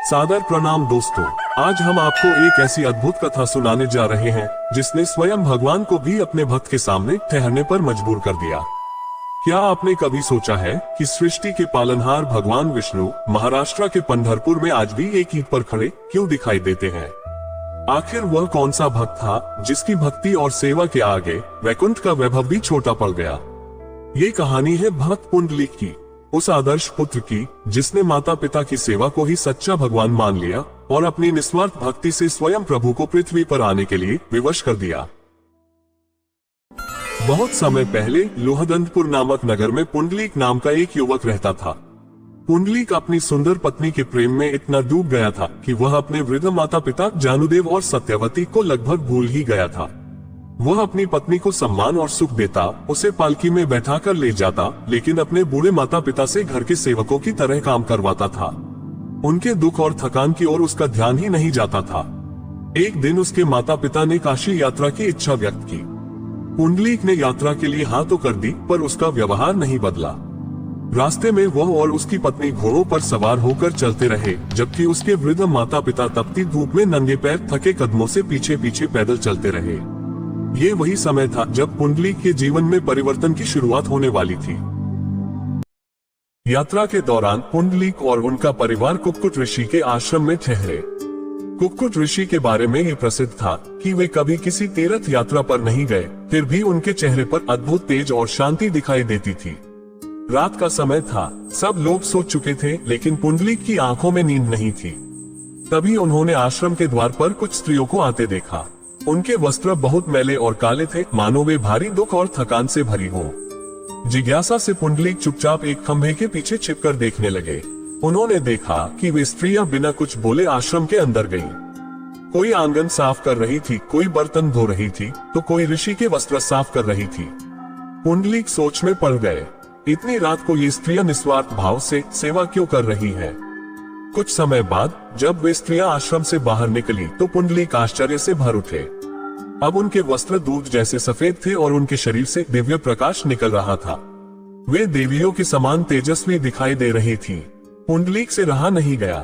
सादर प्रणाम दोस्तों, आज हम आपको एक ऐसी अद्भुत कथा सुनाने जा रहे हैं जिसने स्वयं भगवान को भी अपने भक्त के सामने ठहरने पर मजबूर कर दिया। क्या आपने कभी सोचा है कि सृष्टि के पालनहार भगवान विष्णु महाराष्ट्र के पंढरपुर में आज भी एक ईंट पर खड़े क्यों दिखाई देते हैं? आखिर वह कौन सा भक्त था जिसकी भक्ति और सेवा के आगे वैकुंठ का वैभव भी छोटा पड़ गया? ये कहानी है भक्त पुंडलिक की, उस आदर्श पुत्र की जिसने माता पिता की सेवा को ही सच्चा भगवान मान लिया और अपनी निस्वार्थ भक्ति से स्वयं प्रभु को पृथ्वी पर आने के लिए विवश कर दिया। बहुत समय पहले लोहदंडपुर नामक नगर में पुंडलिक नाम का एक युवक रहता था। पुंडलिक अपनी सुंदर पत्नी के प्रेम में इतना डूब गया था कि वह अपने वृद्ध माता पिता जानुदेव और सत्यवती को लगभग भूल ही गया था। वह अपनी पत्नी को सम्मान और सुख देता, उसे पालकी में बैठाकर ले जाता, लेकिन अपने बूढ़े माता पिता से घर के सेवकों की तरह काम करवाता था। उनके दुख और थकान की ओर उसका ध्यान ही नहीं जाता था। एक दिन उसके माता पिता ने काशी यात्रा की इच्छा व्यक्त की। पुंडलिक ने यात्रा के लिए हाँ तो कर दी, पर उसका व्यवहार नहीं बदला। रास्ते में वह और उसकी पत्नी घोड़ों पर सवार होकर चलते रहे, जबकि उसके वृद्ध माता पिता तपती धूप में नंगे पैर थके कदमों से पीछे पीछे पैदल चलते रहे। ये वही समय था जब पुंडलिक के जीवन में परिवर्तन की शुरुआत होने वाली थी। यात्रा के दौरान पुंडलिक और उनका परिवार कुक्कुट ऋषि के आश्रम में ठहरे। कुक्कुट ऋषि के बारे में ये प्रसिद्ध था कि वे कभी किसी तीर्थ यात्रा पर नहीं गए, फिर भी उनके चेहरे पर अद्भुत तेज और शांति दिखाई देती थी। रात का समय था, सब लोग सो चुके थे, लेकिन पुंडलिक की आंखों में नींद नहीं थी। तभी उन्होंने आश्रम के द्वार पर कुछ स्त्रियों को आते देखा। उनके वस्त्र बहुत मैले और काले थे, मानो वे भारी दुख और थकान से भरी हो। जिज्ञासा से पुंडलिक चुपचाप एक खंभे के पीछे छिपकर देखने लगे। उन्होंने देखा कि वे स्त्रियां बिना कुछ बोले आश्रम के अंदर गईं। कोई आंगन साफ कर रही थी, कोई बर्तन धो रही थी, तो कोई ऋषि के वस्त्र साफ कर रही थी। पुंडलिक सोच में पड़ गए, इतनी रात को ये स्त्रियां निस्वार्थ भाव से सेवा क्यों कर रही हैं? कुछ समय बाद जब वे स्त्रियां आश्रम से बाहर निकली तो पुंडलिक आश्चर्य से भर उठे। अब उनके वस्त्र दूध जैसे सफेद थे और उनके शरीर से दिव्य प्रकाश निकल रहा था। वे देवियों के समान तेजस्वी दिखाई दे रही थी। पुंडलिक से रहा नहीं गया।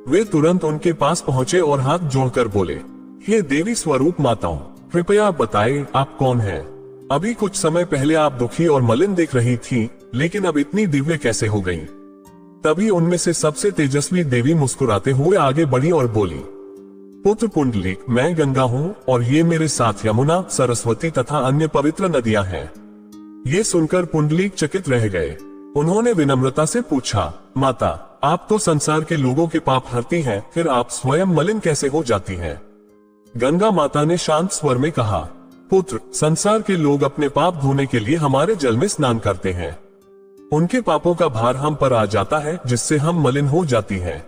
वे तुरंत उनके पास पहुंचे और हाथ जोड़कर बोले, हे देवी स्वरूप माताओं, कृपया बताएं आप कौन हैं? अभी कुछ समय पहले आप दुखी और मलिन दिख रही थी, लेकिन अब इतनी दिव्य कैसे हो गई? तभी उनमें से सबसे तेजस्वी देवी मुस्कुराते हुए आगे बढ़ी और बोली, पुत्र पुंडलिक, मैं गंगा हूँ और ये मेरे साथ यमुना, सरस्वती तथा अन्य पवित्र नदियां हैं। ये सुनकर पुंडलिक चकित रह गए। उन्होंने विनम्रता से पूछा, माता, आप तो संसार के लोगों के पाप हरती हैं, फिर आप स्वयं मलिन कैसे हो जाती हैं? गंगा माता ने शांत स्वर में कहा, पुत्र, संसार के लोग अपने पाप धोने के लिए हमारे जल में स्नान करते हैं। उनके पापों का भार हम पर आ जाता है, जिससे हम मलिन हो जाती हैं।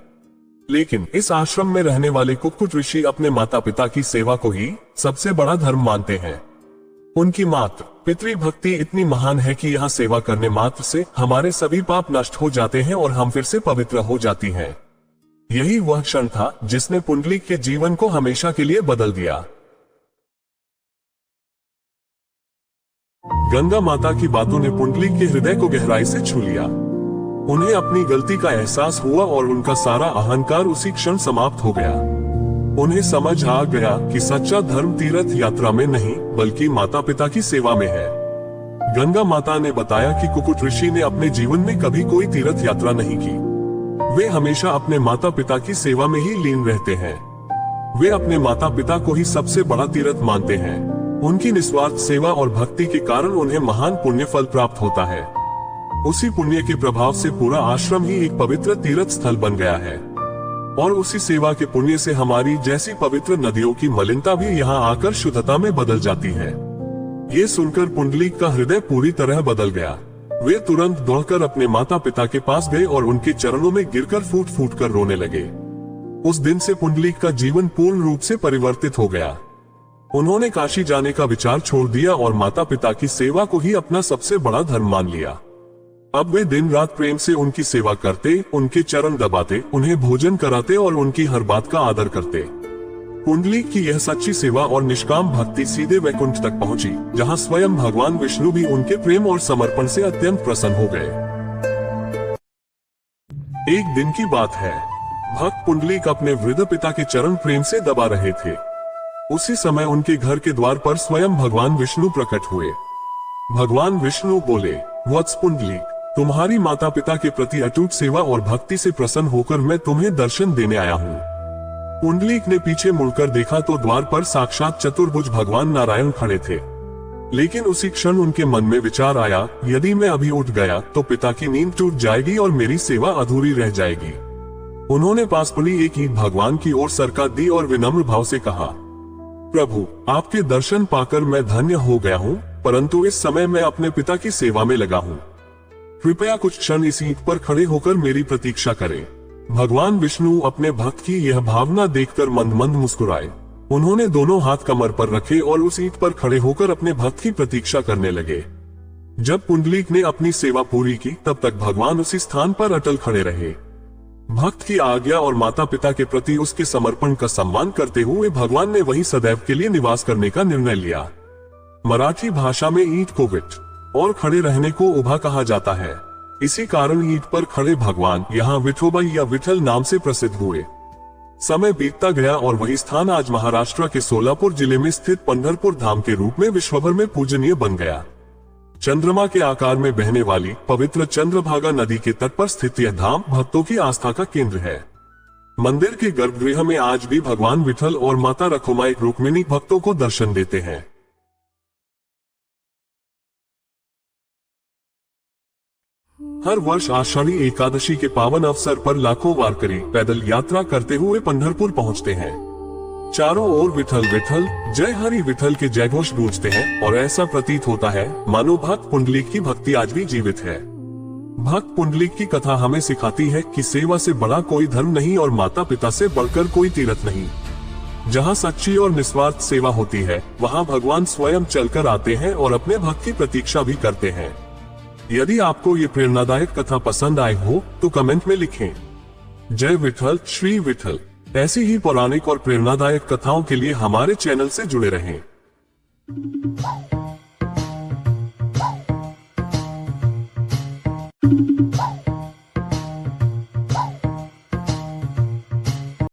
लेकिन इस आश्रम में रहने वाले कुक्कुट ऋषि अपने माता पिता की सेवा को ही सबसे बड़ा धर्म मानते हैं। उनकी मात्र पितृ भक्ति इतनी महान है कि यहाँ सेवा करने मात्र से हमारे सभी पाप नष्ट हो जाते हैं और हम फिर से पवित्र हो जाती हैं। यही वह क्षण था जिसने पुंडलिक के जीवन को हमेशा के लिए बदल दिया। गंगा माता की बातों ने पुंडलिक के हृदय को गहराई से छू लिया। उन्हें अपनी गलती का एहसास हुआ और उनका सारा अहंकार उसी क्षण समाप्त हो गया। उन्हें समझ आ गया कि सच्चा धर्म तीर्थ यात्रा में नहीं, बल्कि माता पिता की सेवा में है। गंगा माता ने बताया कि कुक्कुट ऋषि ने अपने जीवन में कभी कोई तीर्थ यात्रा नहीं की। वे हमेशा अपने माता पिता की सेवा में ही लीन रहते हैं। वे अपने माता पिता को ही सबसे बड़ा तीर्थ मानते हैं। उनकी निस्वार्थ सेवा और भक्ति के कारण उन्हें महान पुण्य फल प्राप्त होता है। उसी पुण्य के प्रभाव से पूरा आश्रम ही एक पवित्र तीर्थ स्थल बन गया है, और उसी सेवा के पुण्य से हमारी जैसी पवित्र नदियों की मलिनता भी यहाँ आकर शुद्धता में बदल जाती है। ये सुनकर पुंडलिक का हृदय पूरी तरह बदल गया। वे तुरंत दौड़कर अपने माता पिता के पास गए और उनके चरणों में गिरकर फूट फूट कर रोने लगे। उस दिन से पुंडलिक का जीवन पूर्ण रूप से परिवर्तित हो गया। उन्होंने काशी जाने का विचार छोड़ दिया और माता पिता की सेवा को ही अपना सबसे बड़ा धर्म मान लिया। अब वे दिन रात प्रेम से उनकी सेवा करते, उनके चरण दबाते, उन्हें भोजन कराते और उनकी हर बात का आदर करते। पुंडलिक की यह सच्ची सेवा और निष्काम भक्ति सीधे वैकुंठ तक पहुंची, जहां स्वयं भगवान विष्णु भी उनके प्रेम और समर्पण से अत्यंत प्रसन्न हो गए। एक दिन की बात है, भक्त पुंडलीक अपने वृद्ध पिता के चरण प्रेम से दबा रहे थे। उसी समय उनके घर के द्वार पर स्वयं भगवान विष्णु प्रकट हुए। भगवान विष्णु बोले, वत्स पुंडलीक, तुम्हारी माता पिता के प्रति अटूट सेवा और भक्ति से प्रसन्न होकर मैं तुम्हें दर्शन देने आया हूँ। पुंडलीक ने पीछे मुड़कर देखा तो द्वार पर साक्षात चतुर्भुज भगवान नारायण खड़े थे। लेकिन उसी क्षण उनके मन में विचार आया, यदि मैं अभी उठ गया तो पिता की नींद टूट जाएगी और मेरी सेवा अधूरी रह जाएगी। उन्होंने पास पड़ी एक ईंट भगवान की ओर सरका दी और विनम्र भाव से कहा, प्रभु, आपके दर्शन पाकर मैं धन्य हो गया हूँ, परंतु इस समय मैं अपने पिता की सेवा में लगा हूँ। कृपया कुछ क्षण इस ईंट पर खड़े होकर मेरी प्रतीक्षा करें। भगवान विष्णु अपने भक्त की यह भावना देखकर मंद मंद मुस्कुराए। उन्होंने दोनों हाथ कमर पर रखे और उस ईंट पर खड़े होकर अपने भक्त की प्रतीक्षा करने लगे। जब पुंडलीक ने अपनी सेवा पूरी की तब तक भगवान उसी स्थान पर अटल खड़े रहे। भक्त की आज्ञा और माता पिता के प्रति उसके समर्पण का सम्मान करते हुए भगवान ने वहीं सदैव के लिए निवास करने का निर्णय लिया। मराठी भाषा में ईंट को विट और खड़े रहने को उभा कहा जाता है। इसी कारण ईंट पर खड़े भगवान यहाँ विठोबाई या विठल नाम से प्रसिद्ध हुए। समय बीतता गया और वही स्थान आज महाराष्ट्र के सोलापुर जिले में स्थित पंढरपुर धाम के रूप में विश्वभर में पूजनीय बन गया। चंद्रमा के आकार में बहने वाली पवित्र चंद्रभागा नदी के तट पर स्थित यह धाम भक्तों की आस्था का केंद्र है। मंदिर के गर्भगृह में आज भी भगवान विठल और माता रखुमाई रुक्मिणी भक्तों को दर्शन देते हैं। हर वर्ष आषाढ़ी एकादशी के पावन अवसर पर लाखों वारकरी पैदल यात्रा करते हुए पंढरपुर पहुंचते हैं। चारों ओर विठल विठल, जय हरि विठल के जयघोष गूंजते हैं और ऐसा प्रतीत होता है मानो भक्त पुंडलीक की भक्ति आज भी जीवित है। भक्त पुंडलीक की कथा हमें सिखाती है कि सेवा से बड़ा कोई धर्म नहीं और माता पिता से बढ़कर कोई तीर्थ नहीं। जहाँ सच्ची और निस्वार्थ सेवा होती है वहाँ भगवान स्वयं चलकर आते हैं और अपने भक्त की प्रतीक्षा भी करते हैं। यदि आपको ये प्रेरणादायक कथा पसंद आई हो तो कमेंट में लिखें, जय विठल, श्री विठल। ऐसी ही पौराणिक और प्रेरणादायक कथाओं के लिए हमारे चैनल से जुड़े रहें।